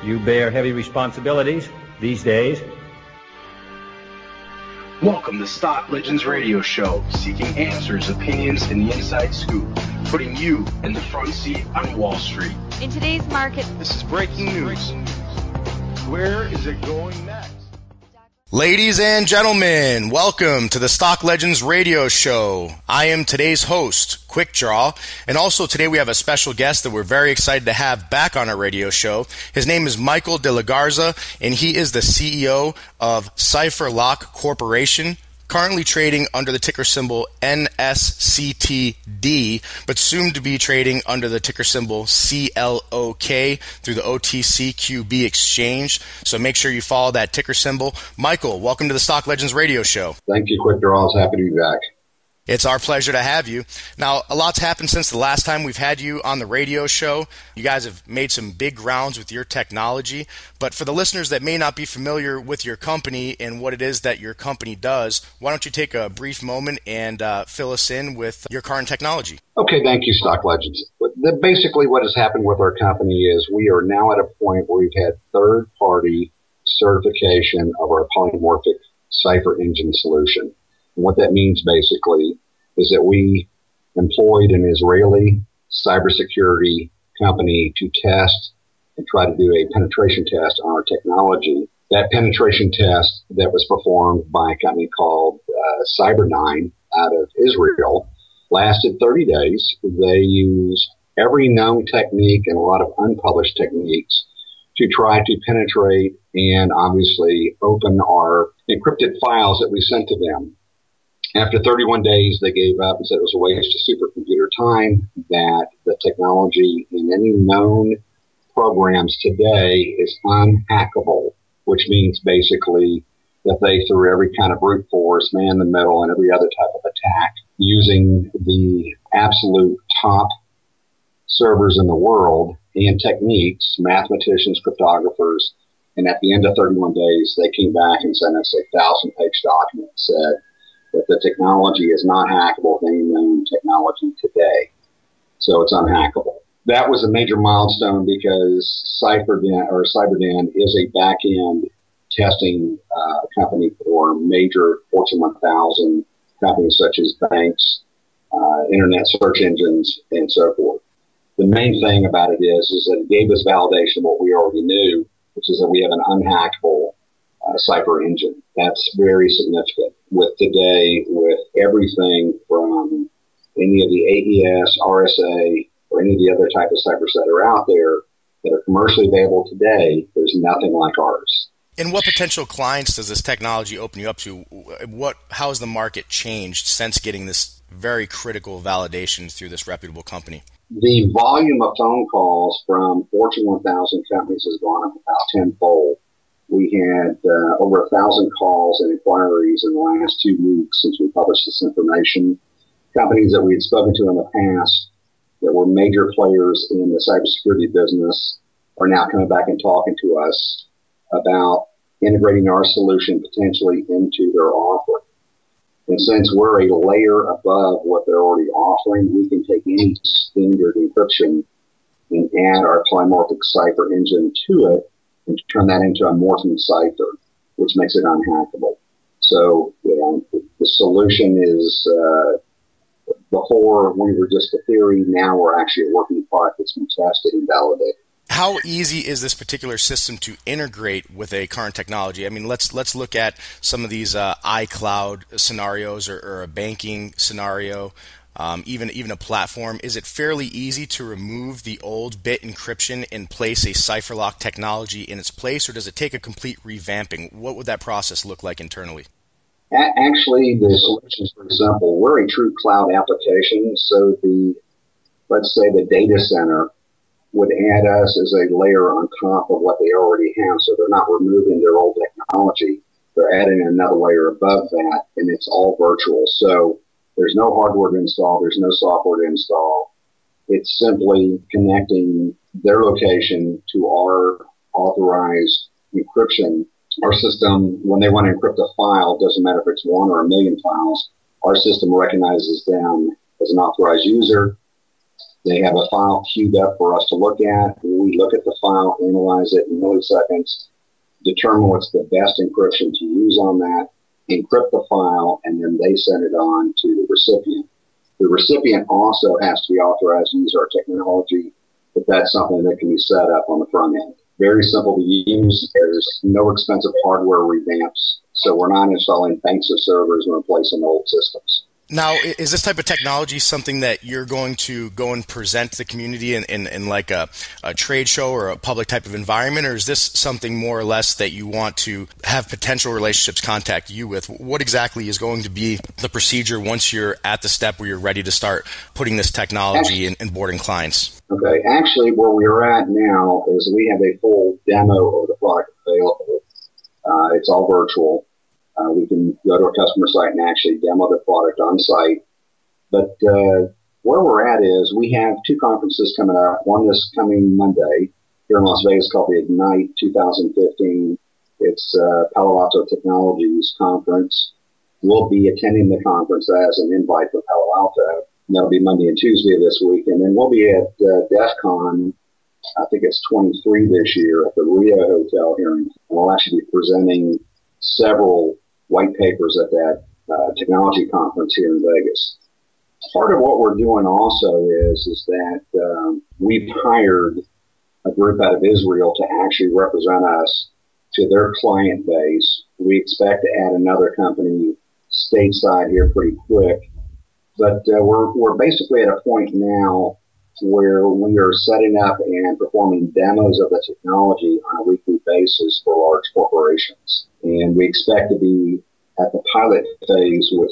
You bear heavy responsibilities these days. Welcome to Stock Legends Radio Show, seeking answers, opinions, and the inside scoop, putting you in the front seat on Wall Street. In today's market, This is breaking news. Where is it going next? Ladies and gentlemen, welcome to the Stock Legends Radio Show. I am today's host, Quick Draw, and also today we have a special guest that we're very excited to have back on our radio show. His name is Michael De La Garza, and he is the CEO of CLOK Corporation, currently trading under the ticker symbol NSCTD, but soon to be trading under the ticker symbol CLOK through the OTCQB exchange. So make sure you follow that ticker symbol. Michael, welcome to the Stock Legends Radio Show. Thank you, Quick Draw. I was happy to be back. It's our pleasure to have you. Now, a lot's happened since the last time we've had you on the radio show. You guys have made some big grounds with your technology. But for the listeners that may not be familiar with your company and what it is that your company does, why don't you take a brief moment and fill us in with your current technology? Okay, thank you, Stock Legends. Basically, what has happened with our company is we are now at a point where we've had third-party certification of our polymorphic cipher engine solution. And what that means basically is that we employed an Israeli cybersecurity company to test and try to do a penetration test on our technology. That penetration test that was performed by a company called Cyber9 out of Israel lasted 30 days. They used every known technique and a lot of unpublished techniques to try to penetrate and obviously open our encrypted files that we sent to them. After 31 days, they gave up and said it was a waste of supercomputer time, that the technology in any known programs today is unhackable, which means basically that they, through every kind of brute force, man-in-the-middle, and every other type of attack, using the absolute top servers in the world and techniques, mathematicians, cryptographers, and at the end of 31 days, they came back and sent us a 1,000-page document that said that the technology is not hackable with any known technology today. So it's unhackable. That was a major milestone because Cyber9 is a back-end testing company for major Fortune 1000 companies such as banks, internet search engines, and so forth. The main thing about it is that it gave us validation of what we already knew, which is that we have an unhackable cipher engine. That's very significant with today, with everything from any of the AES, RSA, or any of the other type of ciphers that are out there that are commercially available today. There's nothing like ours. And what potential clients does this technology open you up to? How has the market changed since getting this very critical validation through this reputable company? The volume of phone calls from Fortune 1000 companies has gone up about tenfold. We had over 1,000 calls and inquiries in the last 2 weeks since we published this information. Companies that we had spoken to in the past that were major players in the cybersecurity business are now coming back and talking to us about integrating our solution potentially into their offering. And since we're a layer above what they're already offering, we can take any standard encryption and add our polymorphic cipher engine to it and turn that into a Morton cipher, which makes it unhackable. So the solution is, before we were just a theory, now we're actually a working product that's been tested and validated. How easy is this particular system to integrate with a current technology? I mean, let's look at some of these iCloud scenarios or a banking scenario. Even a platform. Is it fairly easy to remove the old bit encryption and place a CipherLock technology in its place, or does it take a complete revamping? What would that process look like internally? Actually, the solution is very simple. We're a true cloud application, so let's say the data center would add us as a layer on top of what they already have, so they're not removing their old technology. They're adding another layer above that, and it's all virtual. So there's no hardware to install. There's no software to install. It's simply connecting their location to our authorized encryption. Our system, when they want to encrypt a file, doesn't matter if it's 1 or 1,000,000 files, our system recognizes them as an authorized user, They have a file queued up for us to look at. We look at the file, analyze it in milliseconds, determine what's the best encryption to use on that, encrypt the file, and then they send it on to the recipient. The recipient also has to be authorized to use our technology, but that's something that can be set up on the front end. Very simple to use. There's no expensive hardware revamps, so we're not installing banks of servers and replacing old systems. Now, is this type of technology something that you're going to go and present to the community in like a trade show or a public type of environment, or is this something more or less that you want to have potential relationships contact you with? What exactly is going to be the procedure once you're at the step where you're ready to start putting this technology and boarding clients? Okay, actually, where we're at now is we have a full demo of the product available. It's all virtual. We can go to our customer site and actually demo the product on site. But where we're at is we have two conferences coming up. One this coming Monday here in Las Vegas called the Ignite 2015. It's Palo Alto Technologies Conference. We'll be attending the conference as an invite for Palo Alto. And that'll be Monday and Tuesday of this week. And then we'll be at DEF CON, I think it's 23 this year, at the Rio Hotel here. And we'll actually be presenting several white papers at that technology conference here in Vegas. Part of what we're doing also is that we've hired a group out of Israel to actually represent us to their client base. We expect to add another company stateside here pretty quick. But we're basically at a point now where we are setting up and performing demos of the technology on a weekly basis for large corporations. And we expect to be at the pilot phase with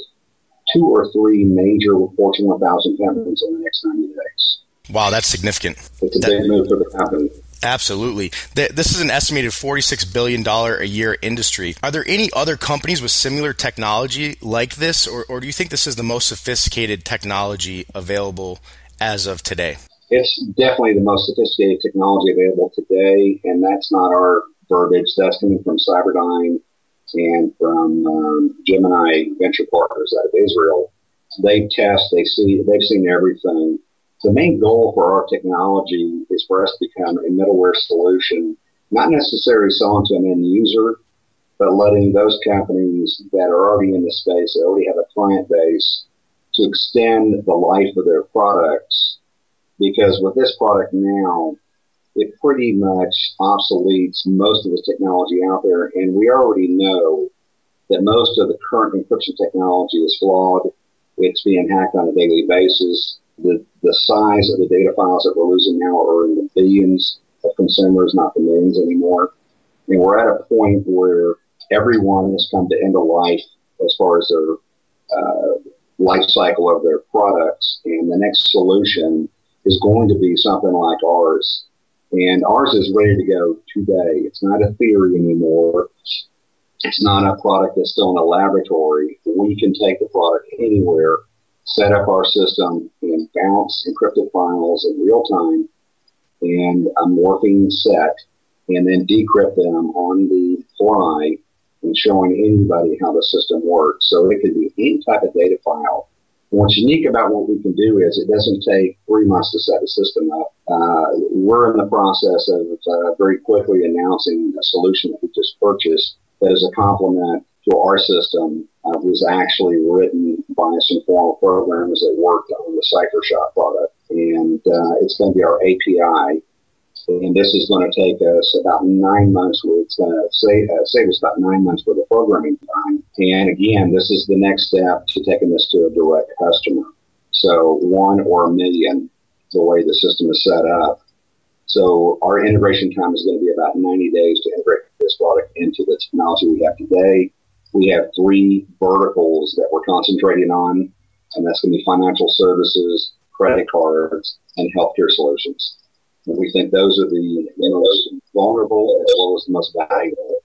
2 or 3 major Fortune 1000 companies in the next 90 days. Wow, that's significant. It's a big move for the company. Absolutely. This is an estimated $46 billion a year industry. Are there any other companies with similar technology like this, or do you think this is the most sophisticated technology available as of today? It's definitely the most sophisticated technology available today, and that's not our verbiage. That's coming from Cyberdyne and from Gemini Venture Partners out of Israel. They test, they've seen everything. The main goal for our technology is for us to become a middleware solution, not necessarily selling to an end user, but letting those companies that are already in the space, that already have a client base, to extend the life of their products. Because with this product now, it pretty much obsoletes most of the technology out there, and we already know that most of the current encryption technology is flawed. It's being hacked on a daily basis. The size of the data files that we're losing now are in the billions of consumers, not the millions anymore. And we're at a point where everyone has come to end of life as far as their life cycle of their products. And the next solution is going to be something like ours. And ours is ready to go today. It's not a theory anymore. It's not a product that's still in a laboratory. We can take the product anywhere, set up our system, and bounce encrypted files in real time and a morphing set, and then decrypt them on the fly and showing anybody how the system works. So it could be any type of data file. And what's unique about what we can do is it doesn't take 3 months to set a system up. We're in the process of very quickly announcing a solution that we just purchased that is a complement to our system. Was actually written by some formal programmers that worked on the CipherShot product. And it's going to be our API. And this is going to take us about 9 months. It's going to save us about 9 months worth of programming time. And again, this is the next step to taking this to a direct customer. So 1 or a million, the way the system is set up. So our integration time is going to be about 90 days to integrate this product into the technology we have today. We have 3 verticals that we're concentrating on, and that's going to be financial services, credit cards, and healthcare solutions. And we think those are the most vulnerable as well as the most valuable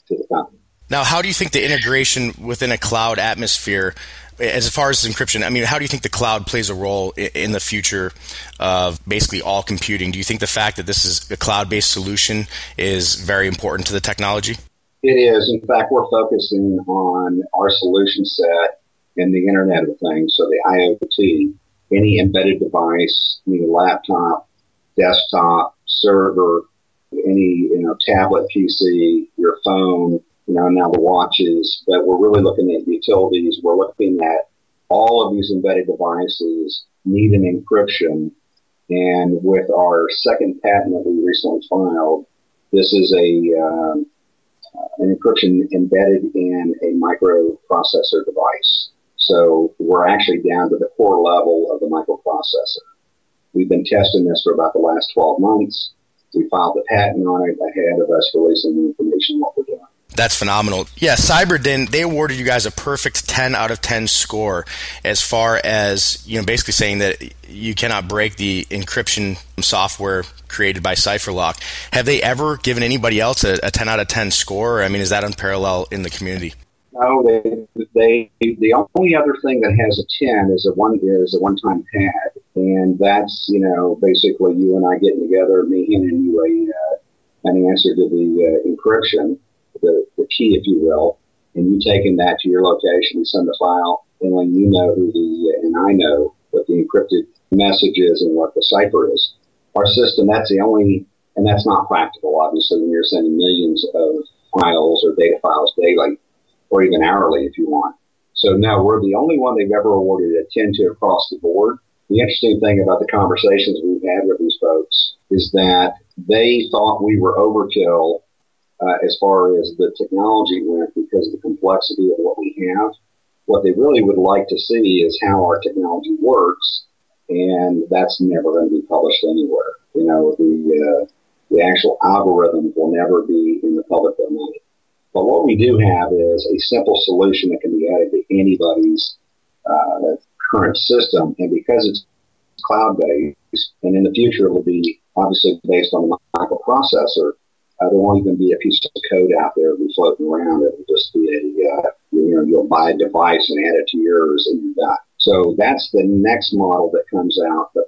to the company. Now, how do you think the integration within a cloud atmosphere, as far as encryption, I mean, how do you think the cloud plays a role in the future of basically all computing? Do you think the fact that this is a cloud-based solution is very important to the technology? It is. In fact, we're focusing on our solution set in the Internet of Things, so the IoT. any embedded device, any laptop, desktop, server, any, tablet PC, your phone, now the watches, but we're really looking at utilities. We're looking at all of these embedded devices need an encryption. And with our second patent that we recently filed, this is an encryption embedded in a microprocessor device. So we're actually down to the core level of the microprocessor. We've been testing this for about the last 12 months. We filed the patent on it ahead of us releasing the information on what we're doing. That's phenomenal. Yeah, Cyberdin, they awarded you guys a perfect 10 out of 10 score as far as, basically saying that you cannot break the encryption software created by CipherLock. Have they ever given anybody else a 10 out of 10 score? I mean, is that unparalleled in the community? No, the only other thing that has a 10 is a one-time pad, and that's basically you and I getting together, me handing you an answer to the encryption, the key, if you will, and you taking that to your location and send the file, and when you know and I know what the encrypted message is and what the cipher is. Our system, that's the only, and that's not practical, obviously, when you're sending millions of files or data files daily, or even hourly if you want. So no, we're the only one they've ever awarded a 10 to across the board. The interesting thing about the conversations we've had with these folks is that they thought we were overkill as far as the technology went because of the complexity of what we have. What they really would like to see is how our technology works, and that's never going to be published anywhere. The actual algorithm will never be in the public domain. But what we do have is a simple solution that can be added to anybody's current system. And because it's cloud-based, and in the future it will be obviously based on a microprocessor, there won't even be a piece of code out there be floating around. It will just be you'll buy a device and add it to yours and you're done. So that's the next model that comes out. But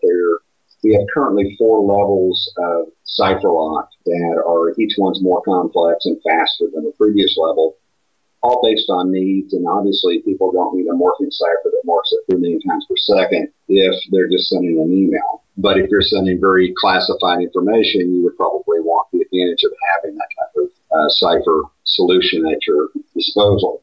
we have currently 4 levels of CipherLock that are, each one's more complex and faster than the previous level, all based on needs. And obviously people don't need a morphing cipher that morphs at 3 million times per second if they're just sending an email. But if you're sending very classified information, you would probably want the advantage of having that type of cipher solution at your disposal.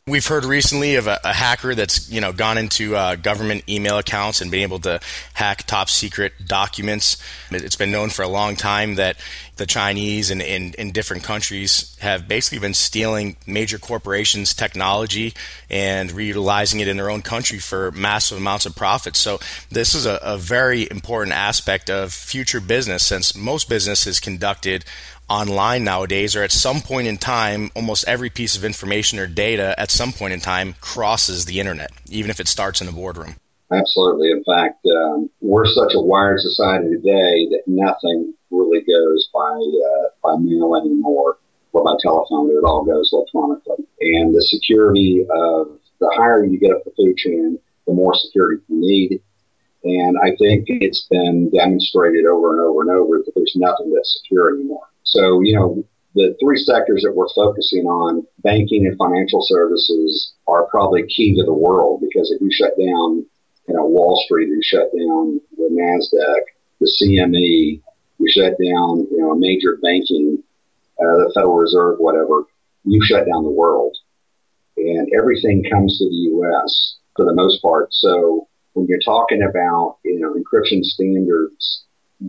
We've heard recently of a hacker that's gone into government email accounts and been able to hack top secret documents. It's been known for a long time that the Chinese and in different countries have basically been stealing major corporations' technology and reutilizing it in their own country for massive amounts of profit. So this is a very important aspect of future business, since most business is conducted online nowadays, or at some point in time, almost every piece of information or data at some point in time crosses the internet, even if it starts in a boardroom. Absolutely. In fact, we're such a wired society today that nothing really goes by mail anymore or by telephone. It all goes electronically. And the security of the higher you get up the food chain, the more security you need. And I think it's been demonstrated over and over and over that there's nothing that's secure anymore. So, the 3 sectors that we're focusing on, banking and financial services, are probably key to the world, because if you shut down, Wall Street, you shut down the NASDAQ, the CME, you shut down, a major banking, the Federal Reserve, whatever, you shut down the world. And everything comes to the U.S. for the most part. So when you're talking about, encryption standards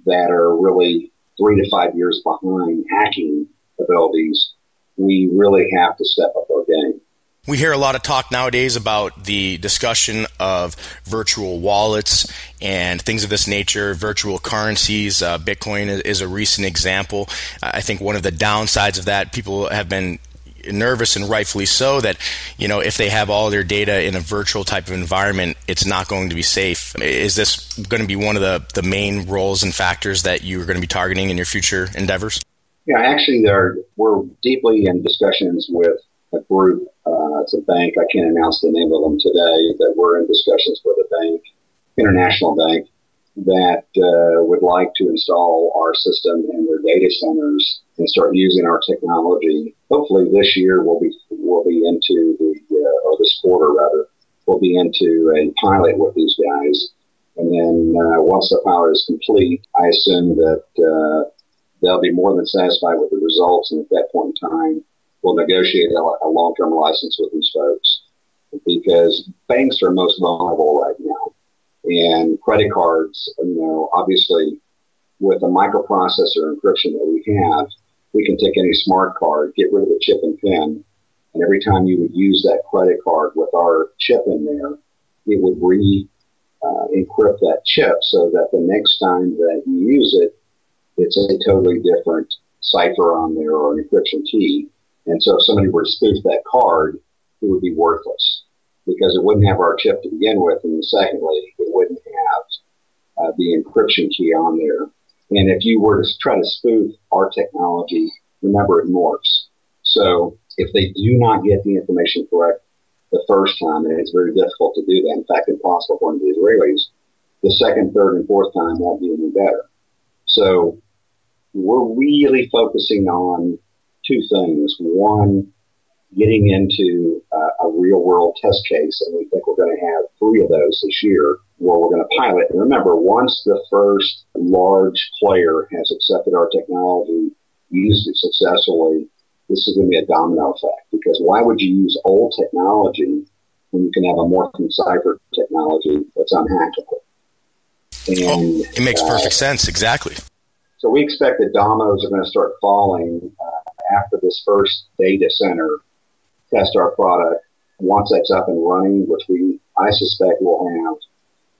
that are really 3 to 5 years behind hacking abilities, we really have to step up our game. We hear a lot of talk nowadays about the discussion of virtual wallets and things of this nature, virtual currencies. Bitcoin is a recent example. I think one of the downsides of that, people have been nervous, and rightfully so, that if they have all their data in a virtual type of environment, it's not going to be safe. Is this going to be one of the main roles and factors that you're going to be targeting in your future endeavors? Yeah, actually, we're deeply in discussions with a group. It's a bank. I can't announce the name of them today, but we're in discussions with a bank, international bank, that would like to install our system in their data centers and start using our technology. Hopefully this year we'll be into or this quarter rather, we'll be into a pilot with these guys. And then once the pilot is complete, I assume that they'll be more than satisfied with the results. And at that point in time, we'll negotiate a long-term license with these folks, because banks are most vulnerable right now. And credit cards, obviously with the microprocessor encryption that we have, we can take any smart card, get rid of the chip and pin, and every time you would use that credit card with our chip in there, it would encrypt that chip so that the next time that you use it, it's a totally different cipher on there or an encryption key. And so if somebody were to spoof that card, it would be worthless because it wouldn't have our chip to begin with. And secondly, it wouldn't have the encryption key on there. And if you were to try to spoof our technology, remember it morphs. So if they do not get the information correct the first time, and it's very difficult to do that, in fact, impossible according to the Israelis, the second, third, and fourth time won't be any better. So we're really focusing on two things. One, getting into a real-world test case, and we think we're going to have 3 of those this year where we're going to pilot. And remember, once the first large player has accepted our technology, used it successfully, this is going to be a domino effect, because why would you use old technology when you can have a morphing cipher technology that's unhackable? And it makes perfect sense. Exactly. So we expect that dominoes are going to start falling after this first data center test our product. Once that's up and running, which I suspect we'll have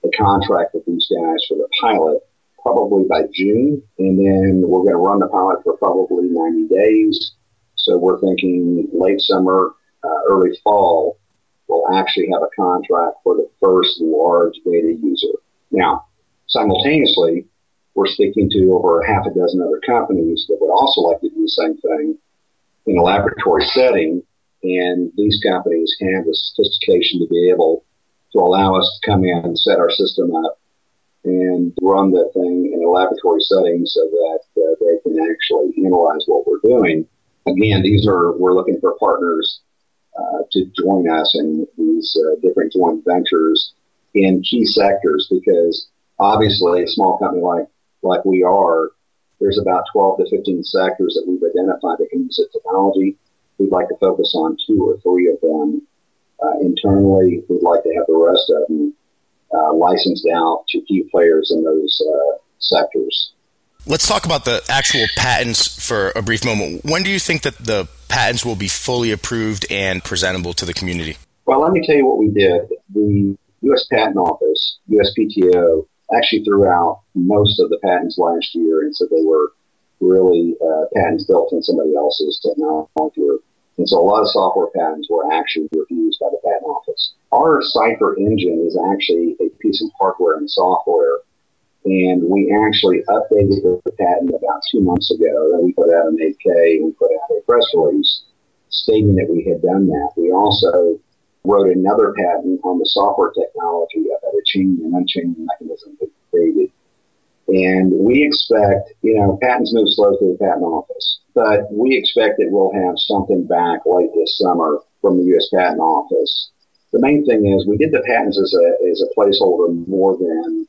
a contract with these guys for the pilot probably by June, and then we're going to run the pilot for probably 90 days. So we're thinking late summer, early fall, we'll actually have a contract for the first large data user. Now, simultaneously, we're speaking to over half a dozen other companies that would also like to do the same thing in a laboratory setting. And these companies have the sophistication to be able to allow us to come in and set our system up and run the thing in a laboratory setting so that they can actually analyze what we're doing. Again, we're looking for partners to join us in these different joint ventures in key sectors, because obviously a small company like we are, there's about 12 to 15 sectors that we've identified that can use the technology. We'd like to focus on 2 or 3 of them internally. We'd like to have the rest of them licensed out to key players in those sectors. Let's talk about the actual patents for a brief moment. When do you think that the patents will be fully approved and presentable to the community? Well, let me tell you what we did. The U.S. Patent Office, USPTO, actually threw out most of the patents last year and said they were really patents built in somebody else's technology. And so a lot of software patents were actually refused by the Patent Office. Our Cipher engine is actually a piece of hardware and software, and we actually updated the patent about 2 months ago. Then we put out an 8K and we put out a press release stating that we had done that. We also wrote another patent on the software technology about a chaining and unchaining mechanism that we created. And we expect, patents move slow through the Patent Office, but we expect that we'll have something back late this summer from the U.S. Patent Office. The main thing is we did the patents as a placeholder more than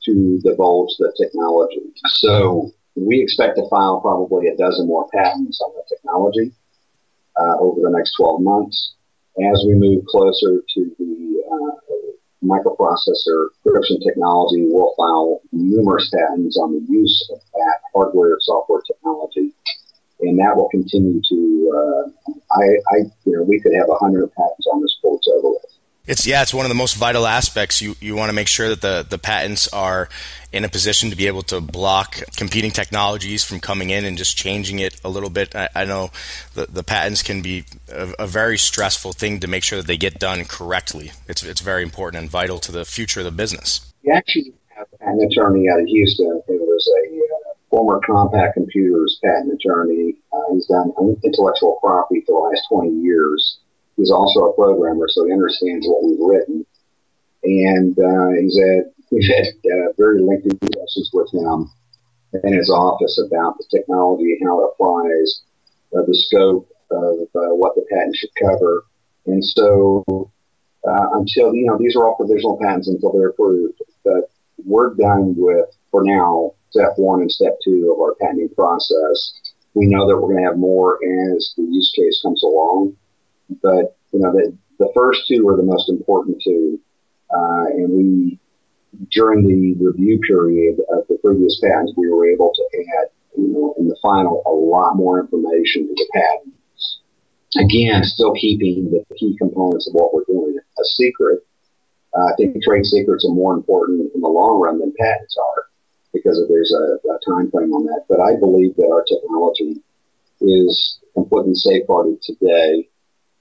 to divulge the technology. So we expect to file probably a dozen more patents on the technology over the next 12 months. As we move closer to the microprocessor encryption technology, we'll file numerous patents on the use of that hardware software technology, and that will continue to. We could have 100 patents on this before it's over with. It's one of the most vital aspects. You want to make sure that the patents are in a position to be able to block competing technologies from coming in and just changing it a little bit. I know the patents can be a very stressful thing to make sure that they get done correctly. It's very important and vital to the future of the business. We actually have a patent attorney out of Houston who was a former Compaq Computers patent attorney. He's done intellectual property for the last 20 years. He's also a programmer, so he understands what we've written. And we've had very lengthy discussions with him in his office about the technology, how it applies, the scope of what the patent should cover. And so until, these are all provisional patents until they're approved. But we're done with, for now, step 1 and step 2 of our patenting process. We know that we're going to have more as the use case comes along, but the first 2 are the most important 2, and we, during the review period of the previous patents, we were able to add, in the final, a lot more information to the patent. Again, still keeping the key components of what we're doing a secret. I think trade secrets are more important in the long run than patents are, because there's a time frame on that. But I believe that our technology is completely safeguarded today.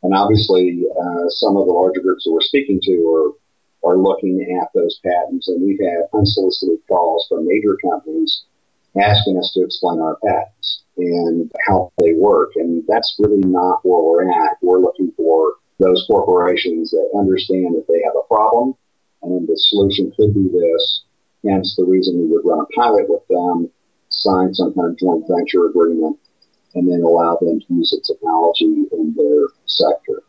And obviously, some of the larger groups that we're speaking to are looking at those patents. And we've had unsolicited calls from major companies asking us to explain our patents and how they work. And that's really not where we're at. We're looking for those corporations that understand that they have a problem, and then the solution could be this. Hence the reason we would run a pilot with them, sign some kind of joint venture agreement, and then allow them to use the technology in their sector.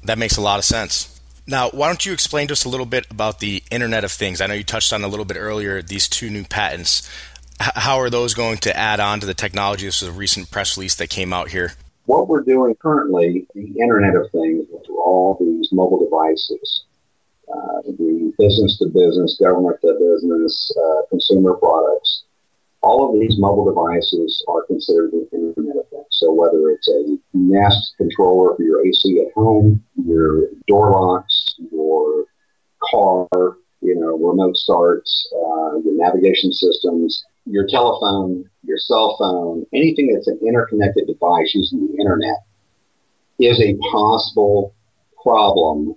That makes a lot of sense. Now, why don't you explain to us a little bit about the Internet of Things? I know you touched on a little bit earlier these 2 new patents. How are those going to add on to the technology? This is a recent press release that came out here. What we're doing currently, the Internet of Things, which are all these mobile devices, the business-to-business, government-to-business, consumer products, all of these mobile devices are considered the Internet of Things. So whether it's a Nest controller for your AC at home, your door locks, your car, remote starts, your navigation systems, your telephone, your cell phone, anything that's an interconnected device using the Internet is a possible problem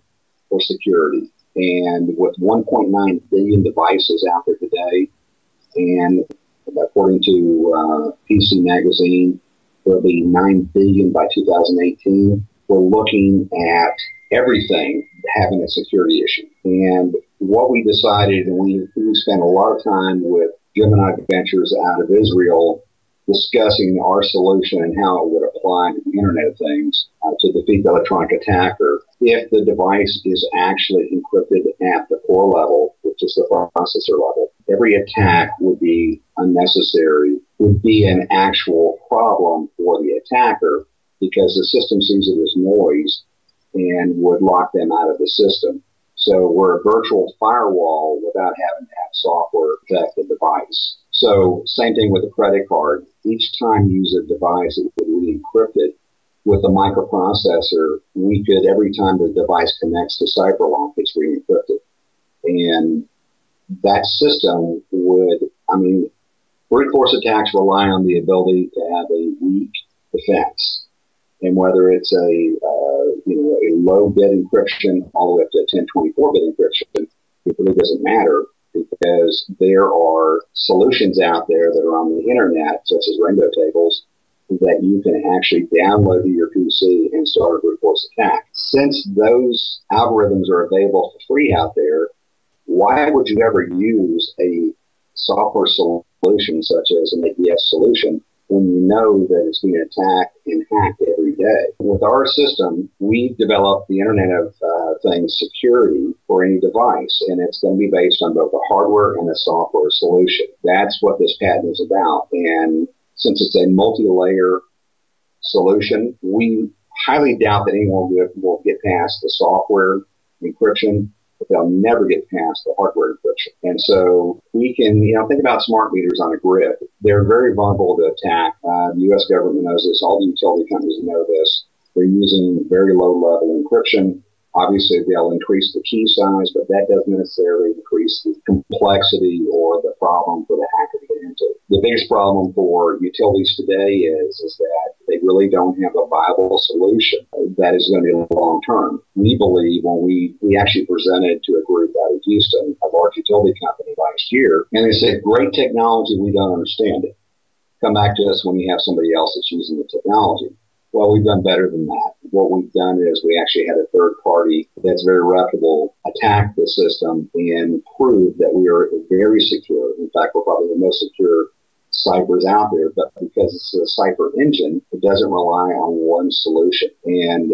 for security. And with 1.9 billion devices out there today, and according to PC Magazine, there'll be 9 billion by 2018. We're looking at everything having a security issue. And what we decided, and we spent a lot of time with Gemini Ventures out of Israel discussing our solution and how it would apply to the Internet of Things to defeat the electronic attacker. If the device is actually encrypted at the core level, which is the processor level, every attack would be unnecessary, would be an actual problem for the attacker, because the system sees it as noise and would lock them out of the system. So we're a virtual firewall without having to have software protect the device. So same thing with a credit card. Each time you use a device, it would re-encrypt it. With a microprocessor, we could, every time the device connects to CipherLock, it's re-encrypted. And that system would, brute force attacks rely on the ability to have a weak defense. And whether it's a low bit encryption all the way up to a 1024-bit encryption, it really doesn't matter, because there are solutions out there that are on the internet, such as rainbow tables, that you can actually download to your PC and start a brute force attack. Since those algorithms are available for free out there, why would you ever use a software solution such as an APS solution when you know that it's being attacked and hacked every day? With our system, we've developed the Internet of Things security for any device, and it's going to be based on both a hardware and a software solution. That's what this patent is about. And since it's a multi-layer solution, we highly doubt that anyone will get past the software encryption, but they'll never get past the hardware encryption. And so we can, think about smart meters on a grid. They're very vulnerable to attack. The U.S. government knows this. All the utility companies know this. They're using very low-level encryption. Obviously, they'll increase the key size, but that doesn't necessarily increase the complexity or the problem for the hacker to get into. The biggest problem for utilities today is that they really don't have a viable solution that is going to be long-term. We believe when we actually presented to a group out of Houston, a large utility company last year, and they said, great technology, we don't understand it. Come back to us when you have somebody else that's using the technology. Well, we've done better than that. What we've done is we actually had a third party that's very reputable attack the system and prove that we are very secure. In fact, we're probably the most secure ciphers out there, but because it's a cipher engine, it doesn't rely on one solution. And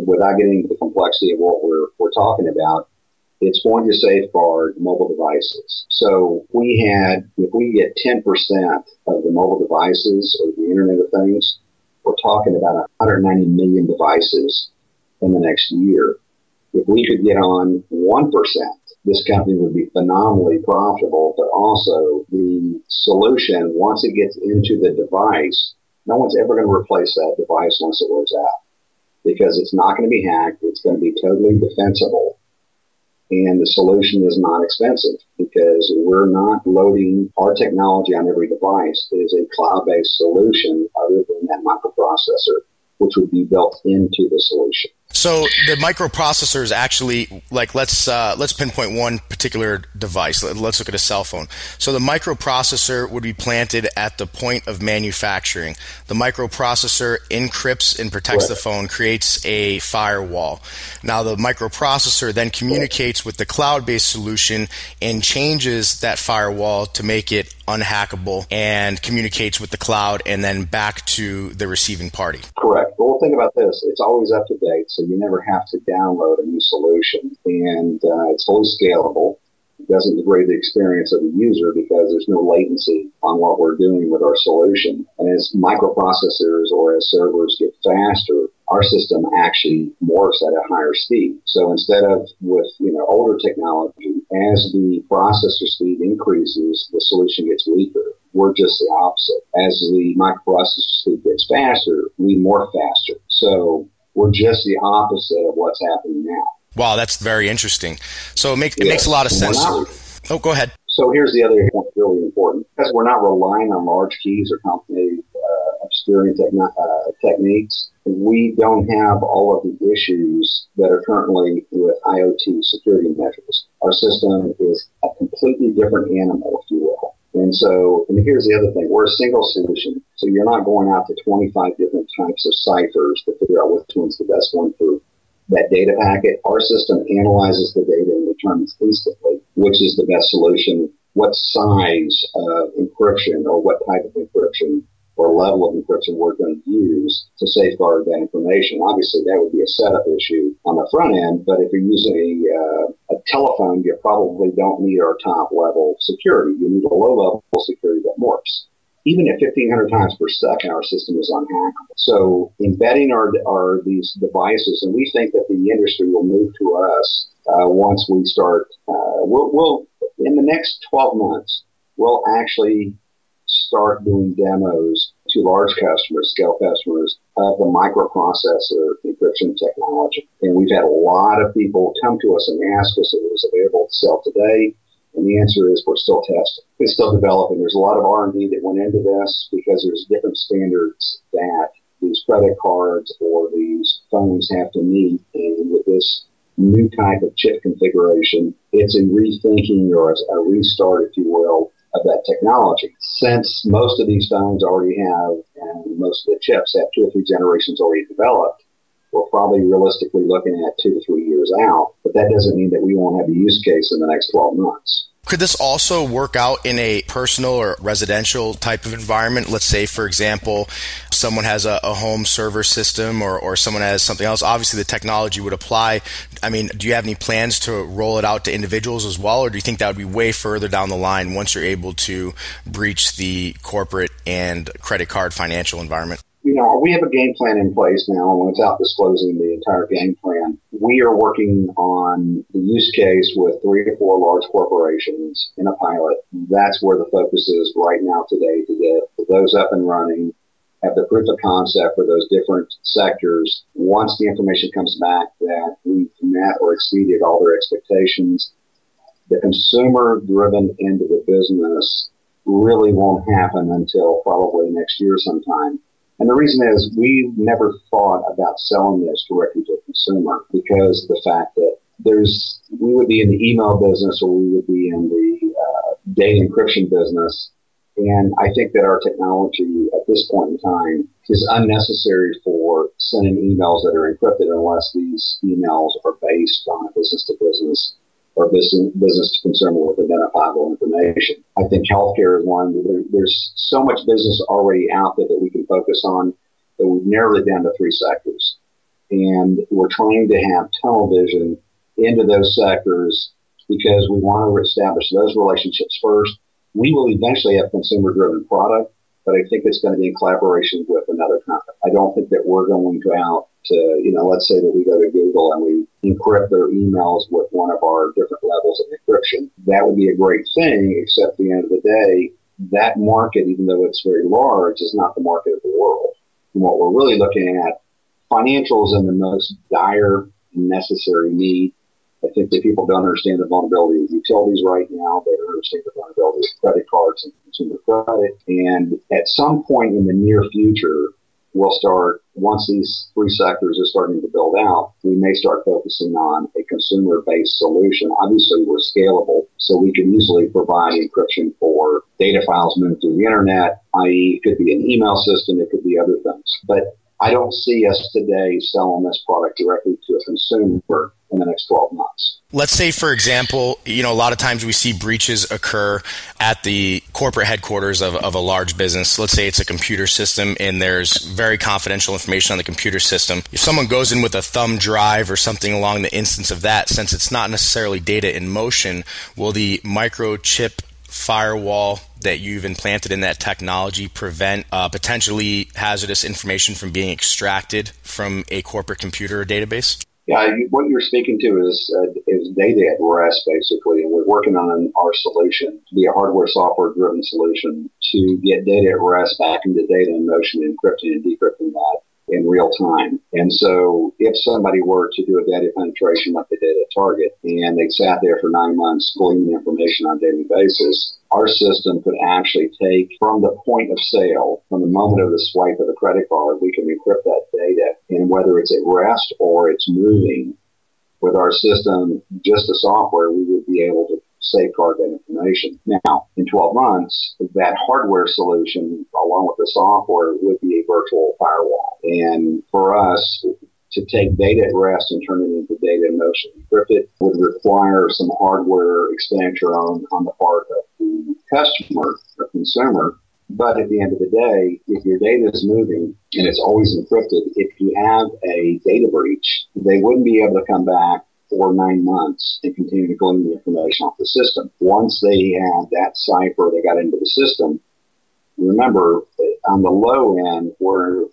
without getting into the complexity of what we're talking about, it's going to safeguard mobile devices. So if we get 10% of the mobile devices or the Internet of Things, we're talking about 190 million devices in the next year. If we could get on 1%, this company would be phenomenally profitable, but also the solution, once it gets into the device, no one's ever going to replace that device once it wears out, because it's not going to be hacked. It's going to be totally defensible. And the solution is not expensive because we're not loading our technology on every device. It is a cloud-based solution other than that microprocessor, which would be built into the solution. So the microprocessor is actually, like, let's pinpoint one particular device. Let's look at a cell phone. So the microprocessor would be planted at the point of manufacturing. The microprocessor encrypts and protects the phone, creates a firewall. Now the microprocessor then communicates with the cloud-based solution and changes that firewall to make it unhackable and communicates with the cloud and then back to the receiving party. Correct. But we'll think about this. It's always up to date, so you never have to download a new solution. And it's fully scalable. It doesn't degrade the experience of the user because there's no latency on what we're doing with our solution. And as microprocessors or as servers get faster, our system actually morphs at a higher speed. So instead of with older technology, as the processor speed increases, the solution gets weaker. We're just the opposite. As the microprocessor speed gets faster, we morph faster. So we're just the opposite of what's happening now. Wow, that's very interesting. So it makes a lot of sense. Oh, go ahead. So here's the other point, really important. Because we're not relying on large keys or complicated obscuring techniques, we don't have all of the issues that are currently with IoT security measures. Our system is a completely different animal, if you will. And here's the other thing. We're a single solution, so you're not going out to 25 different types of ciphers to figure out which one's the best one for that data packet. Our system analyzes the data and determines instantly which is the best solution, what size of encryption or what type of encryption or level of encryption we're going to use to safeguard that information. Obviously, that would be a setup issue on the front end, but if you're using a telephone, you probably don't need our top-level security. You need a low-level security that morphs. Even at 1,500 times per second, our system is unhackable. So embedding these devices, and we think that the industry will move to us once we start. We'll in the next 12 months, we'll actually start doing demos to large customers, scale customers, of the microprocessor encryption technology. And we've had a lot of people come to us and ask us if it was available to sell today. And the answer is we're still testing. It's still developing. There's a lot of R&D that went into this because there's different standards that these credit cards or these phones have to meet. And with this new type of chip configuration, it's a rethinking or a restart, if you will, of that technology. Since most of these phones already have, and most of the chips have 2 or 3 generations already developed, we're probably realistically looking at 2 to 3 years out, but that doesn't mean that we won't have a use case in the next 12 months. Could this also work out in a personal or residential type of environment? Let's say, for example, someone has a home server system or someone has something else. Obviously, the technology would apply. I mean, do you have any plans to roll it out to individuals as well, or do you think that would be way further down the line once you're able to breach the corporate and credit card financial environment? We have a game plan in place now, and without disclosing the entire game plan, we are working on the use case with 3 to 4 large corporations in a pilot. That's where the focus is right now today, to get those up and running, have the proof of concept for those different sectors. Once the information comes back that we've met or exceeded all their expectations, the consumer-driven end of the business really won't happen until probably next year sometime. And the reason is we've never thought about selling this directly to a consumer because of the fact that we would be in the email business or we would be in the data encryption business. And I think that our technology at this point in time is unnecessary for sending emails that are encrypted unless these emails are based on business to business or business to consumer with identifiable information. I think healthcare is one. There's so much business already out there that we can focus on that we've narrowed it down to 3 sectors. And we're trying to have tunnel vision into those sectors because we want to establish those relationships first. We will eventually have consumer-driven product, but I think it's going to be in collaboration with another company. I don't think that we're going to go out to, let's say that we go to Google and we encrypt their emails with one of our different levels of encryption. That would be a great thing, except at the end of the day, that market, even though it's very large, is not the market of the world. And what we're really looking at, financials in the most dire and necessary need. I think that people don't understand the vulnerability of utilities right now. They don't understand the vulnerability of credit cards and consumer credit. And at some point in the near future, we'll start, once these three sectors are starting to build out, we may start focusing on a consumer-based solution. Obviously, we're scalable, so we can easily provide encryption for data files moved through the internet, i.e. it could be an email system, it could be other things. But I don't see us today selling this product directly to a consumer in the next 12 months. Let's say, for example, a lot of times we see breaches occur at the corporate headquarters of a large business. Let's say it's a computer system and there's very confidential information on the computer system. If someone goes in with a thumb drive or something along the instance of that, since it's not necessarily data in motion, will the microchip firewall that you've implanted in that technology prevent potentially hazardous information from being extracted from a corporate computer or database? Yeah, what you're speaking to is data at rest, basically, and we're working on our solution to be a hardware-software-driven solution to get data at rest back into data in motion, encrypting and decrypting that in real time. And so if somebody were to do a data penetration like they did at Target and they sat there for 9 months gleaning information on a daily basis, our system could actually take from the point of sale, from the moment of the swipe of the credit card, we can encrypt that data. And whether it's at rest or it's moving, with our system, just the software, we would be able to safeguard that information. Now, in 12 months, that hardware solution, along with the software, would be a virtual firewall. And for us, to take data at rest and turn it into data in motion encrypted would require some hardware expenditure on the part of the customer or consumer. But at the end of the day, if your data is moving and it's always encrypted, if you have a data breach, they wouldn't be able to come back for 9 months and continue to glean the information off the system. Once they had that cipher, they got into the system. Remember, on the low end, we're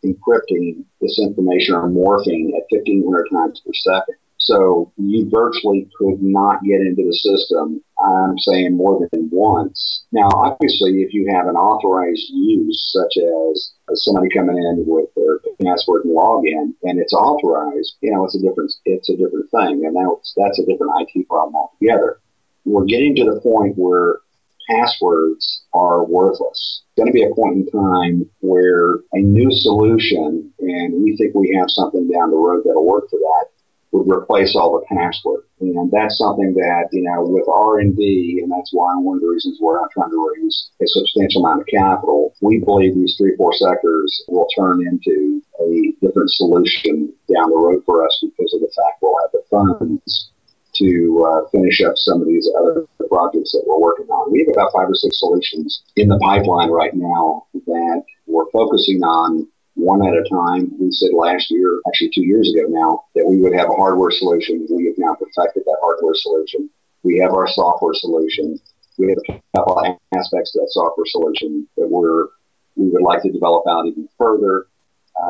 encrypting this information or morphing at 1,500 times per second. So you virtually could not get into the system, I'm saying, more than once. Now, obviously, if you have an authorized use, such as somebody coming in with their password and login, and it's authorized, it's a different thing, and that's a different IT problem altogether. We're getting to the point where passwords are worthless. It's going to be a point in time where a new solution, and we think we have something down the road that'll work for that, would replace all the password. And that's something that, with R&D, and that's why one of the reasons we're not trying to raise a substantial amount of capital, we believe these 3-4 sectors will turn into a different solution down the road for us because of the fact we'll have the funds to finish up some of these other projects that we're working on. We have about 5 or 6 solutions in the pipeline right now that we're focusing on one at a time. We said last year, actually 2 years ago now, that we would have a hardware solution. We have now perfected that hardware solution. We have our software solution. We have a couple of aspects to that software solution that we would like to develop out even further.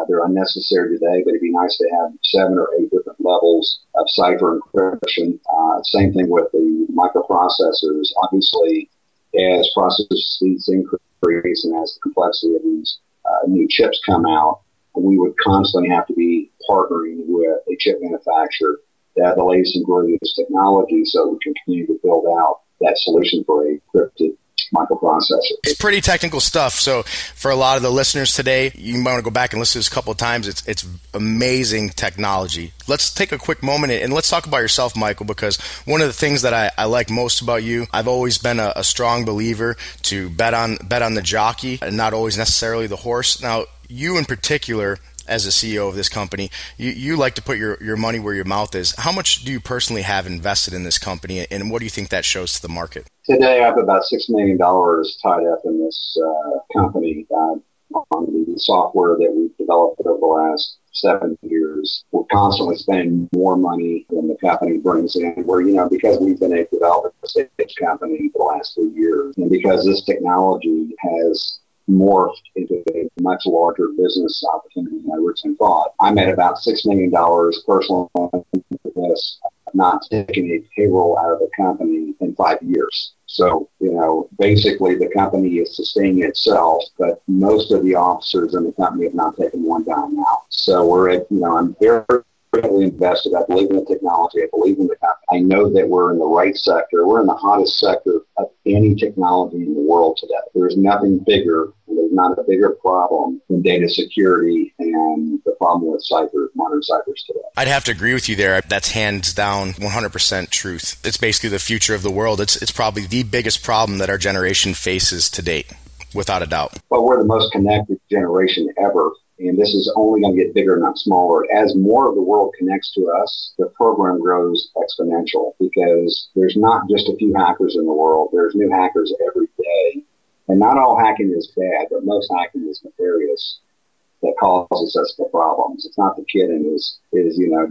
They're unnecessary today, but it'd be nice to have 7 or 8 different levels of cipher encryption. Same thing with the microprocessors. Obviously, as processor speeds increase and as the complexity of these new chips come out, we would constantly have to be partnering with a chip manufacturer that have the latest and greatest technology so we can continue to build out that solution for a encrypted microprocessor. It's pretty technical stuff. So for a lot of the listeners today, you might want to go back and listen to this a couple of times. It's amazing technology. Let's take a quick moment and let's talk about yourself, Michael, because one of the things that I like most about you, I've always been a strong believer to bet on the jockey and not always necessarily the horse. Now, you in particular, as a CEO of this company, you like to put your money where your mouth is. How much do you personally have invested in this company, and what do you think that shows to the market? Today, I have about $6 million tied up in this company on the software that we've developed over the last 7 years. We're constantly spending more money than the company brings in. Where, because we've been a development stage company for the last 3 years, and because this technology has morphed into a much larger business opportunity than I originally thought, I'm at about $6 million personal for this. I've not taken a payroll out of the company in 5 years. So, basically the company is sustaining itself, but most of the officers in the company have not taken one dime out. So we're at, I'm very heavily invested. I believe in the technology. I believe in the company. I know that we're in the right sector. We're in the hottest sector of any technology in the world today. There's nothing bigger, and there's not a bigger problem than data security and the problem with modern ciphers today. I'd have to agree with you there. That's hands down 100% truth. It's basically the future of the world. It's probably the biggest problem that our generation faces to date, without a doubt. Well, we're the most connected generation ever. And this is only going to get bigger, not smaller. As more of the world connects to us, the program grows exponential because there's not just a few hackers in the world. There's new hackers every day. And not all hacking is bad, but most hacking is nefarious that causes us the problems. It's not the kid in his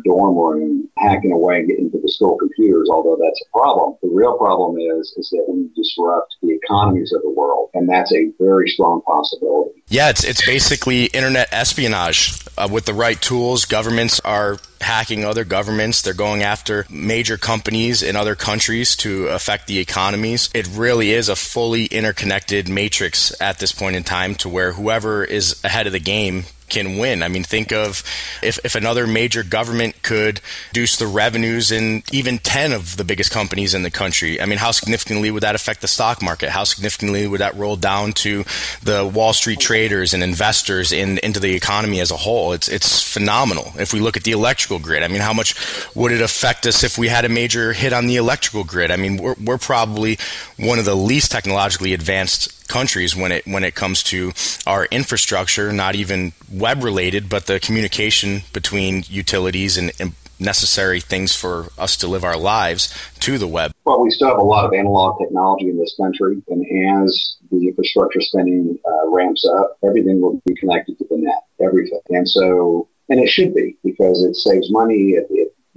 dorm room hacking away and getting into the school computers, although that's a problem. The real problem is that we disrupt the economies of the world, and that's a very strong possibility. Yeah, it's basically internet espionage. With the right tools, governments are hacking other governments. They're going after major companies in other countries to affect the economies. It really is a fully interconnected matrix at this point in time, to where whoever is ahead of the game can win. I mean, think of if another major government could reduce the revenues in even 10 of the biggest companies in the country. I mean, how significantly would that affect the stock market? How significantly would that roll down to the Wall Street traders and investors into the economy as a whole? It's phenomenal. If we look at the electrical grid, I mean, how much would it affect us if we had a major hit on the electrical grid? I mean, we're probably one of the least technologically advanced countries when it comes to our infrastructure, not even web related, but the communication between utilities and necessary things for us to live our lives to the web. Well, we still have a lot of analog technology in this country, and as the infrastructure spending ramps up, everything will be connected to the net, everything. And it should be, because it saves money.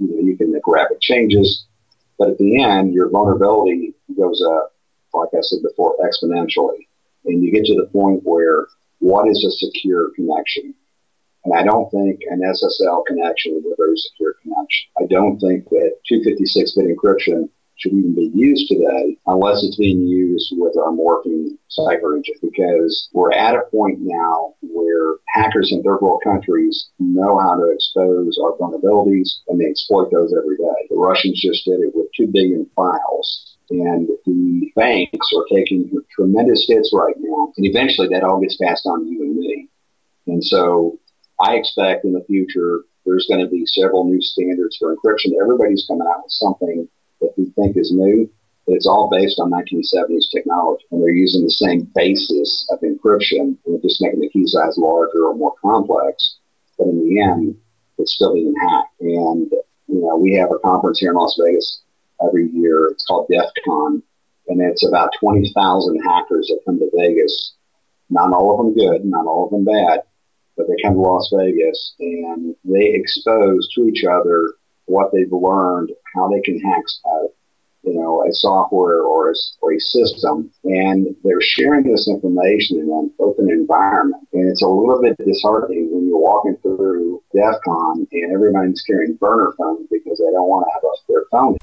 You can make rapid changes, but at the end, your vulnerability goes up, like I said before, exponentially. And you get to the point where, what is a secure connection? And I don't think an SSL connection is a very secure connection. I don't think that 256-bit encryption should even be used today unless it's being used with our morphing cipher engine, because we're at a point now where hackers in third world countries know how to expose our vulnerabilities, and they exploit those every day. The Russians just did it with 2 billion files. And the banks are taking tremendous hits right now. And eventually that all gets passed on to you and me. And so I expect in the future there's going to be several new standards for encryption. Everybody's coming out with something that we think is new, but it's all based on 1970s technology. And they're using the same basis of encryption, and they're just making the key size larger or more complex. But in the end, it's still being hacked. And, we have a conference here in Las Vegas every year. It's called DEF CON, and it's about 20,000 hackers that come to Vegas. Not all of them good, not all of them bad, but they come to Las Vegas and they expose to each other what they've learned, how they can hack a software or a system, and they're sharing this information in an open environment. And it's a little bit disheartening when you're walking through DEF CON and everybody's carrying burner phones because they don't want to have their phone.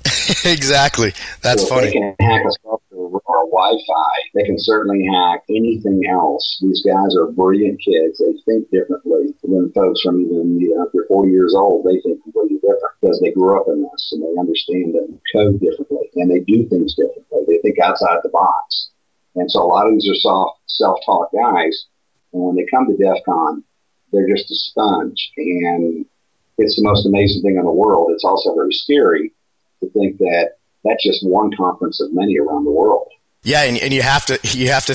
Exactly. That's so funny. They can hack a software or Wi-Fi. They can certainly hack anything else. These guys are brilliant kids. They think differently than folks from even, if they're 40 years old, they think completely different because they grew up in this and they understand and code differently and they do things differently. They think outside the box. And so a lot of these are self-taught guys. And when they come to DEF CON, they're just a sponge. And it's the most amazing thing in the world. It's also very scary to think that that's just one conference of many around the world. Yeah, and you have to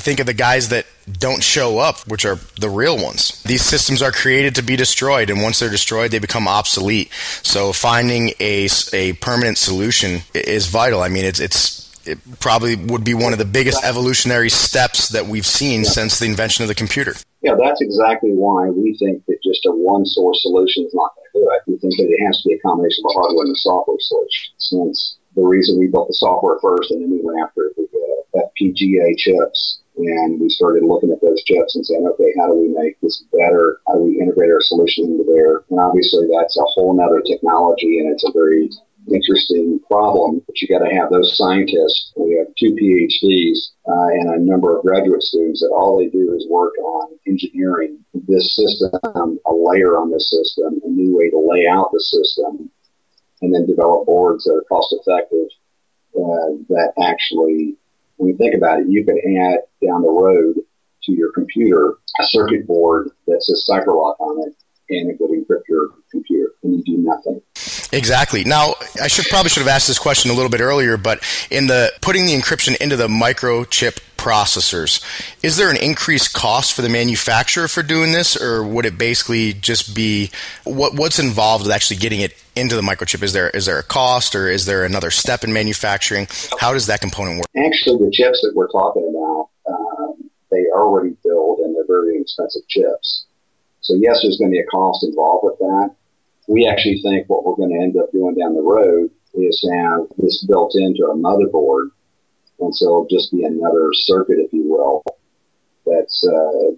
think of the guys that don't show up, which are the real ones. These systems are created to be destroyed, and once they're destroyed, they become obsolete. So finding a permanent solution is vital. I mean, it probably would be one of the biggest evolutionary steps that we've seen since the invention of the computer. Yeah, that's exactly why we think that just a one-source solution is not going to do it. We think that it has to be a combination of a hardware and a software solution. Since the reason we built the software first and then we went after the FPGA chips, and we started looking at those chips and saying, okay, how do we make this better? How do we integrate our solution into there? And obviously that's a whole nother technology, and it's a very interesting problem, but you got to have those scientists. We have 2 PhDs and a number of graduate students that all they do is work on engineering this system, a layer on this system, a new way to lay out the system, and then develop boards that are cost effective that actually, when you think about it, you could add down the road to your computer a circuit board that says CyberLock on it, and it would encrypt your computer, and you do nothing. Exactly. Now, I should have asked this question a little bit earlier, but in the putting the encryption into the microchip processors, is there an increased cost for the manufacturer for doing this, or would it basically just be what's involved with actually getting it into the microchip? Is there a cost, or is there another step in manufacturing? How does that component work? Actually, the chips that we're talking about, they are already built, and they're very inexpensive chips. So yes, there's going to be a cost involved with that. We actually think what we're going to end up doing down the road is have this built into a motherboard, and so it'll just be another circuit, if you will, that's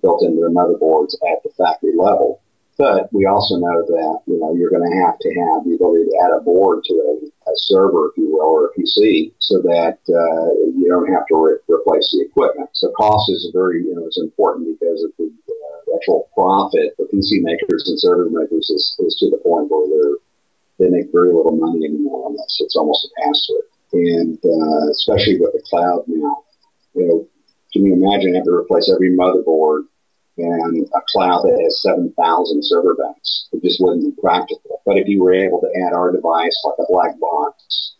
built into the motherboards at the factory level. But we also know that, you're going to have the ability to add a board to a server, if you will, or a PC, so that you don't have to replace the equipment. So cost is is important, because of the actual profit for PC makers and server makers is to the point where they make very little money anymore on this. It's almost a pass-through. And especially with the cloud now, can you imagine having to replace every motherboard and a cloud that has 7,000 server banks? It just wouldn't be practical. But if you were able to add our device, like a black box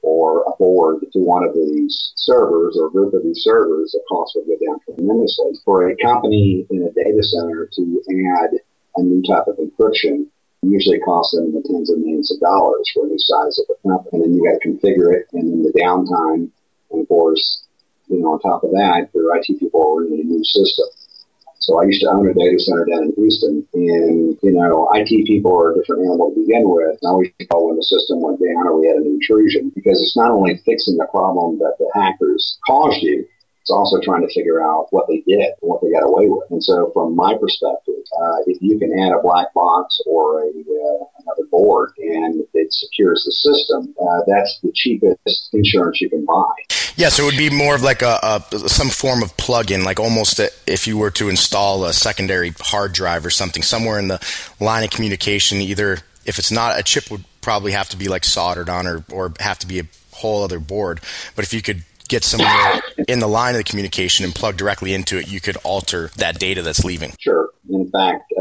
or a board, to one of these servers or a group of these servers, the cost would go down tremendously. For a company in a data center to add a new type of encryption, usually costs them in the tens of millions of dollars for a new size of a company. And then you got to configure it, and then the downtime, and of course, on top of that, your IT people are in a new system. So I used to own a data center down in Houston, and, IT people are a different animal to begin with. And I always call when the system went down or we had an intrusion, because it's not only fixing the problem that the hackers caused you, it's also trying to figure out what they did and what they got away with. And so from my perspective, if you can add a black box or another board and it secures the system, that's the cheapest insurance you can buy. Yeah, so it would be more of like some form of plug-in, like almost if you were to install a secondary hard drive or something somewhere in the line of communication. Either if it's not a chip, would probably have to be like soldered on or have to be a whole other board. But if you could get somewhere in the line of the communication and plug directly into it, you could alter that data that's leaving. Sure. In fact,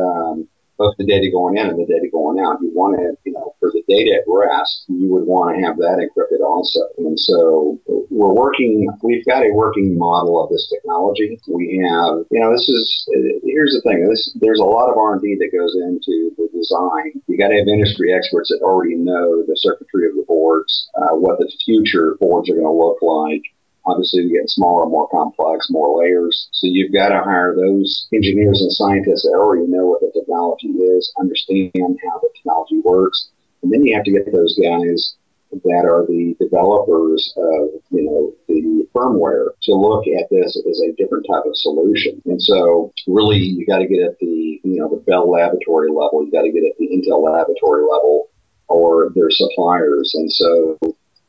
both the data going in and the data going out, you want to, for the data at rest, you would want to have that encrypted also. And so we've got a working model of this technology. We have, here's the thing, there's a lot of R&D that goes into the design. You got to have industry experts that already know the circuitry of the boards, what the future boards are going to look like. Obviously, we get smaller, more complex, more layers. So you've got to hire those engineers and scientists that already know what the technology is, understand how the technology works. And then you have to get those guys that are the developers of, the firmware to look at this as a different type of solution. And so really you got to get at the, the Bell Laboratory level. You got to get at the Intel Laboratory level or their suppliers. And so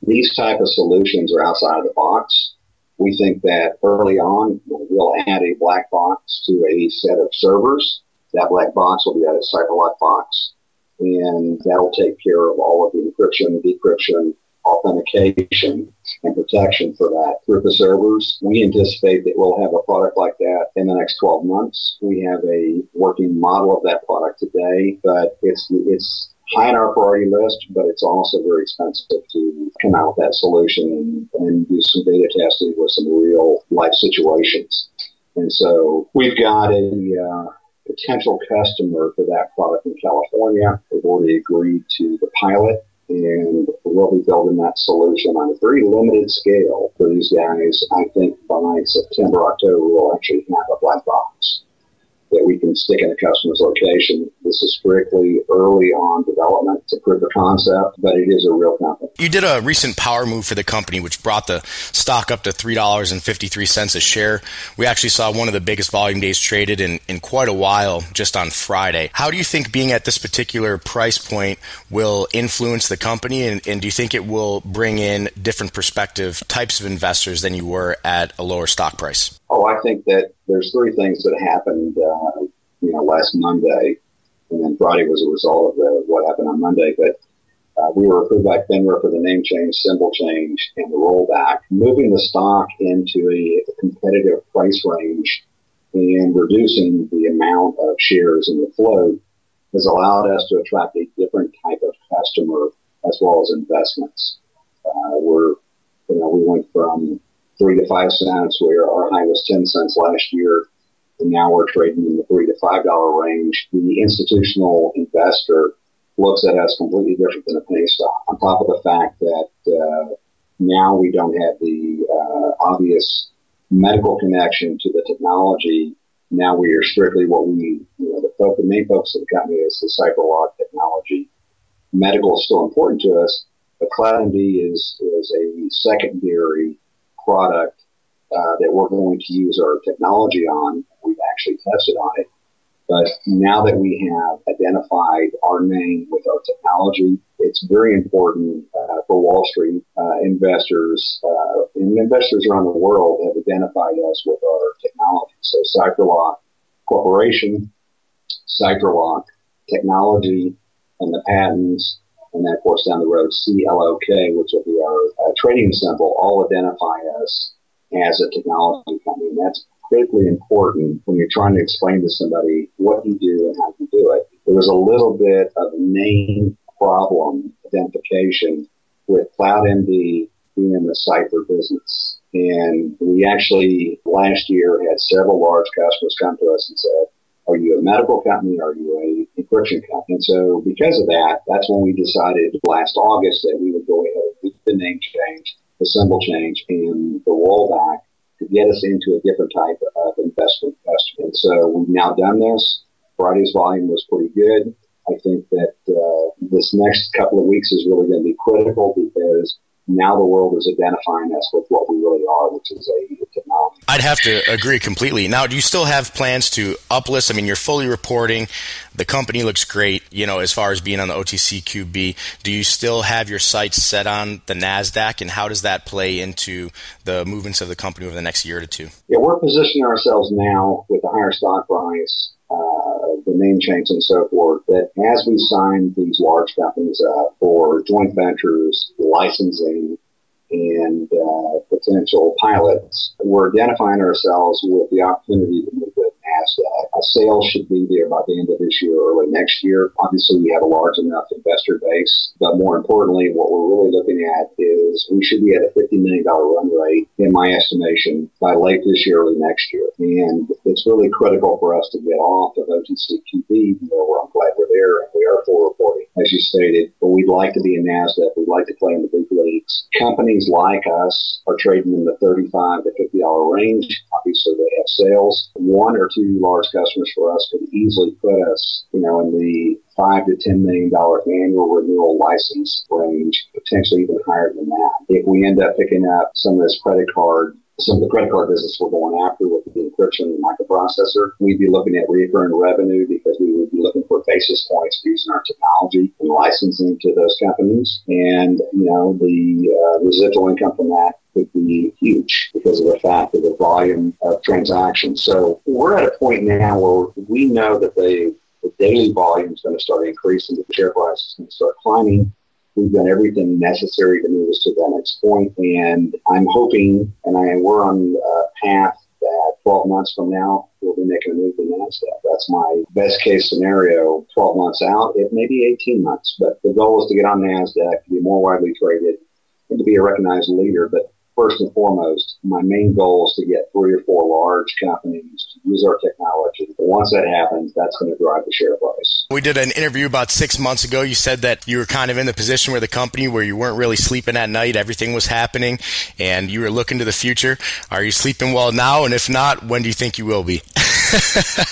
these type of solutions are outside of the box. We think that early on, we'll add a black box to a set of servers. That black box will be a CyberLock box, and that'll take care of all of the encryption, decryption, authentication, and protection for that group of servers. We anticipate that we'll have a product like that in the next 12 months. We have a working model of that product today, but it's high on our priority list, but it's also very expensive to come out with that solution and do some beta testing with some real life situations. And so we've got a potential customer for that product in California. They've already agreed to the pilot, and we'll be building that solution on a very limited scale for these guys. I think by September, October, we'll actually have a black box. that we can stick in a customer's location. This is strictly early on development to prove the concept, but it is a real company. You did a recent power move for the company, which brought the stock up to $3.53 a share. We actually saw one of the biggest volume days traded in quite a while just on Friday. How do you think being at this particular price point will influence the company, and do you think it will bring in different perspective types of investors than you were at a lower stock price? Oh, I think that there's three things that happened last Monday, and then Friday was a result of what happened on Monday. But we were approved by FINRA for the name change, symbol change, and the rollback. Moving the stock into a competitive price range and reducing the amount of shares in the float has allowed us to attract a different type of customer as well as investments. We went from 3 to 5 cents, where our high was 10 cents last year, and now we're trading in the $3 to $5 range. The institutional investor looks at us completely different than a penny stock. On top of the fact that now we don't have the obvious medical connection to the technology. Now we are strictly the main focus of the company is the CyberLock technology. Medical is still important to us, but CloudMD is a secondary product that we're going to use our technology on. We've actually tested on it. But now that we have identified our name with our technology, it's very important for Wall Street investors and investors around the world have identified us with our technology. So CyberLock Corporation, CyberLock Technology, and the patents, and then, of course, down the road, CLOK, which will be our trading symbol, all identify us as a technology company. And that's critically important when you're trying to explain to somebody what you do and how you do it. There was a little bit of name problem identification with CloudMD being in the Cypher business. And we actually, last year, had several large customers come to us and said, are you a medical company? Are you a encryption company? And so because of that, that's when we decided last August that we would go ahead and do the name change, the symbol change, and the rollback to get us into a different type of investment customer. And so we've now done this. Friday's volume was pretty good. I think that this next couple of weeks is really going to be critical because now the world is identifying us with what we really are, which is a technology. I'd have to agree completely. Now, do you still have plans to uplist? I mean, you're fully reporting. The company looks great, as far as being on the OTCQB. Do you still have your sights set on the NASDAQ, and how does that play into the movements of the company over the next year to two? Yeah, we're positioning ourselves now with the higher stock price, the name change and so forth, that as we sign these large companies up for joint ventures, licensing, and potential pilots, we're identifying ourselves with the opportunity to move to NASDAQ. A sale should be there by the end of this year, early next year. Obviously, we have a large enough investor base, but more importantly, what we're really looking at is we should be at a $50 million run rate, in my estimation, by late this year, early next year. And it's really critical for us to get off of OTCQB, where I'm glad we're there, and we are full reporting, as you stated, but we'd like to be in NASDAQ. We'd like to play in the big leagues. Companies like us are trading in the $35 to $50 range. Obviously, they have sales. 1 or 2 large customers for us could easily put us, in the $5 to $10 million annual renewal license range, potentially even higher than that. If we end up picking up some of the credit card business we're going after with the encryption and microprocessor, we'd be looking at recurring revenue because we would be looking for basis points for using our technology and licensing to those companies. And, the residual income from that could be huge because of the fact of the volume of transactions. So we're at a point now where we know that the daily volume is going to start increasing, the share price is going to start climbing. We've done everything necessary to move us to that next point, and I'm hoping, we're on a path that 12 months from now, we'll be making a move to NASDAQ. That's my best case scenario. 12 months out, it may be 18 months, but the goal is to get on NASDAQ, to be more widely traded, and to be a recognized leader. But first and foremost, my main goal is to get 3 or 4 large companies to use our technology. But once that happens, that's going to drive the share price. We did an interview about 6 months ago. You said that you were kind of in the position where the company where you weren't really sleeping at night. Everything was happening, and you were looking to the future. Are you sleeping well now? And if not, when do you think you will be?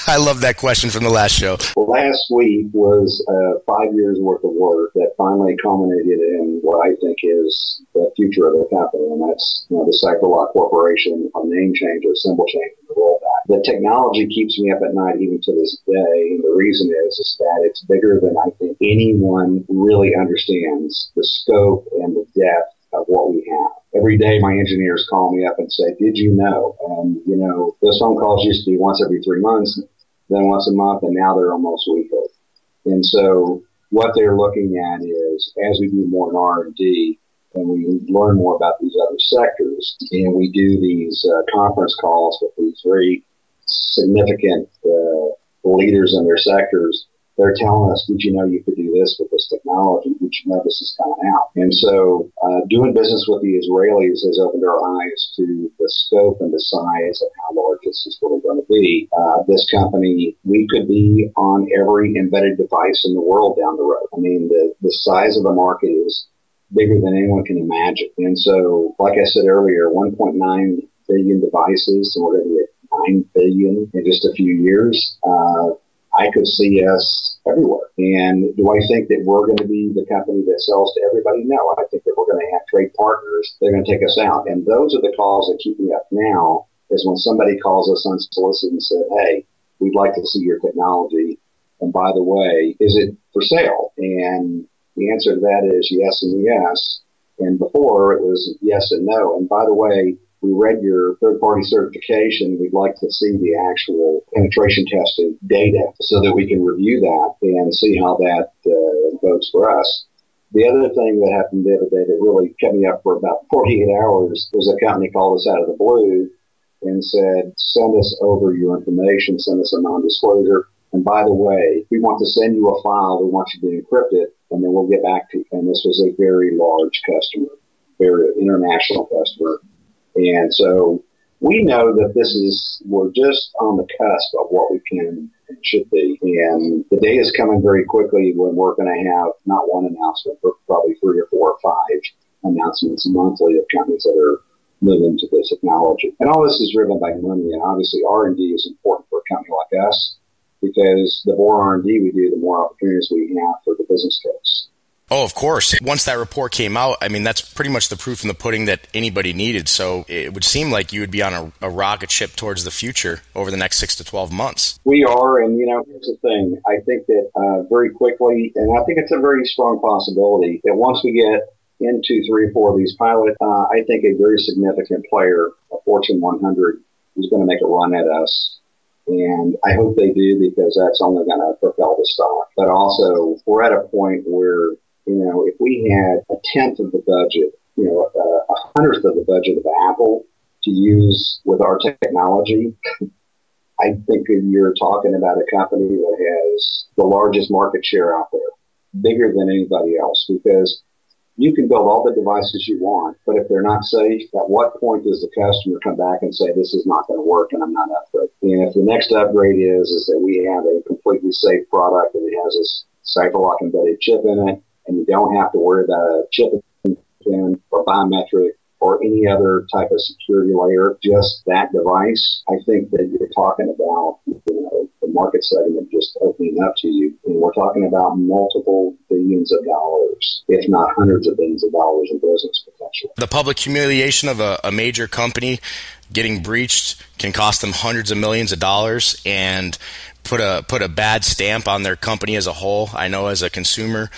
I love that question from the last show. Last week was 5 years worth of work that finally culminated in what I think is the future of the company, and that's the CyberLock Corporation, a name change or symbol change in the rollback. The technology keeps me up at night even to this day, and the reason is that it's bigger than I think anyone really understands the scope and the depth of what we have. Every day my engineers call me up and say, did you know? And, those phone calls used to be once every 3 months, then once a month, and now they're almost weekly. And so what they're looking at is, as we do more in R&D and we learn more about these other sectors, and we do these conference calls with these very significant leaders in their sectors, they're telling us, did you know you could do this with this technology? Did you know this is coming out? And so doing business with the Israelis has opened our eyes to the scope and the size of how large this is really going to be. This company, we could be on every embedded device in the world down the road. I mean, the size of the market is bigger than anyone can imagine. And so, like I said earlier, 1.9 billion devices, and we're going to be at 9 billion in just a few years. I could see us everywhere. And do I think that we're going to be the company that sells to everybody? No, I think that we're going to have trade partners. They're going to take us out. And those are the calls that keep me up now, is when somebody calls us unsolicited and said, hey, we'd like to see your technology. And by the way, is it for sale? And the answer to that is yes and yes. And before it was yes and no. And by the way, we read your third-party certification. We'd like to see the actual penetration testing data so that we can review that and see how that votes for us. The other thing that happened the other day that really kept me up for about 48 hours was a company called us out of the blue and said, send us over your information, send us a non-disclosure. And by the way, we want to send you a file. We want you to encrypt it, and then we'll get back to you. And this was a very large customer, very international customer. And so we know that we're just on the cusp of what we can and should be. And the day is coming very quickly when we're going to have not one announcement, but probably 3 or 4 or 5 announcements monthly of companies that are moving to the technology. And all this is driven by money. And obviously R&D is important for a company like us, because the more R&D we do, the more opportunities we have for the business case. Oh, of course. Once that report came out, I mean, that's pretty much the proof in the pudding that anybody needed. So it would seem like you would be on a rocket ship towards the future over the next 6 to 12 months. We are. And, here's the thing. I think that very quickly, and I think it's a very strong possibility that once we get into 3 or 4 of these pilots, I think a very significant player, a Fortune 100, is going to make a run at us. And I hope they do, because that's only going to propel the stock. But also, we're at a point where, if we had a tenth of the budget, a hundredth of the budget of Apple to use with our technology, I think you're talking about a company that has the largest market share out there, bigger than anybody else, because you can build all the devices you want, but if they're not safe, at what point does the customer come back and say, this is not going to work and I'm not upgrading? And if the next upgrade is that we have a completely safe product and it has this CyberLock embedded chip in it, and you don't have to worry about a chip pin or biometric or any other type of security layer, just that device, I think that you're talking about, the market segment just opening up to you. And we're talking about multiple billions of dollars, if not hundreds of billions of dollars in business potential. The public humiliation of a major company getting breached can cost them hundreds of millions of dollars and put a bad stamp on their company as a whole. I know as a consumer,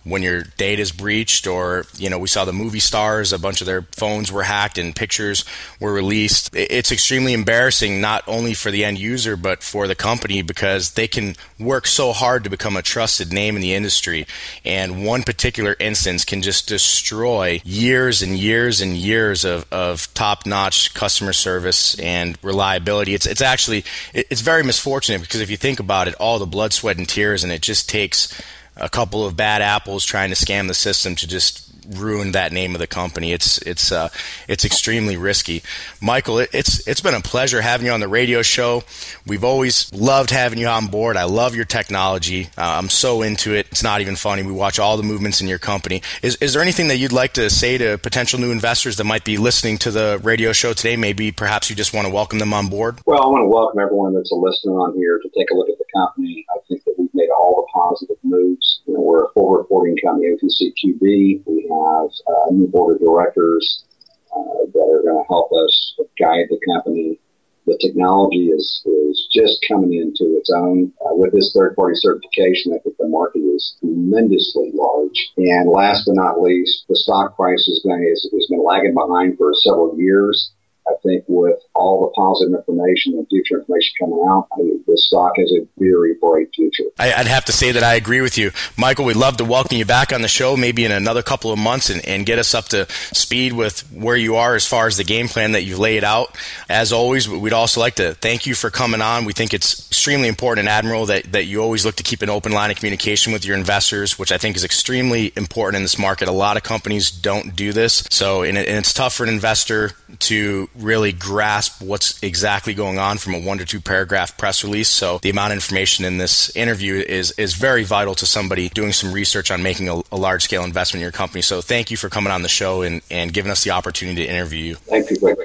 when your data is breached, or, we saw the movie stars, a bunch of their phones were hacked and pictures were released. It's extremely embarrassing, not only for the end user, but for the company, because they can work so hard to become a trusted name in the industry. And one particular instance can just destroy years and years and years of top-notch customer service and reliability. It's very misfortunate, because if you think about it, all the blood, sweat, and tears, and it just takes a couple of bad apples trying to scam the system to just ruin that name of the company. It's extremely risky. Michael, it's been a pleasure having you on the radio show. We've always loved having you on board. I love your technology. I'm so into it. It's not even funny. We watch all the movements in your company. Is there anything that you'd like to say to potential new investors that might be listening to the radio show today? Maybe perhaps you just want to welcome them on board? Well, I want to welcome everyone that's a listener on here to take a look at the company. I think that we've made all the positive moves. We're a full reporting company, OTCQB. We have a new board of directors that are going to help us guide the company. The technology is just coming into its own. With this third-party certification, I think the market is tremendously large. And last but not least, the stock price has been lagging behind for several years. I think with all the positive information and future information coming out, the stock has a very bright future. I'd have to say that I agree with you. Michael, we'd love to welcome you back on the show maybe in another couple of months and get us up to speed with where you are as far as the game plan that you've laid out. As always, we'd also like to thank you for coming on. We think it's extremely important, Admiral, that you always look to keep an open line of communication with your investors, which I think is extremely important in this market. A lot of companies don't do this. So, and it's tough for an investor to really grasp what's exactly going on from a 1 to 2 paragraph press release. So the amount of information in this interview is very vital to somebody doing some research on making a large scale investment in your company. So thank you for coming on the show and giving us the opportunity to interview you. Thank you, Greg.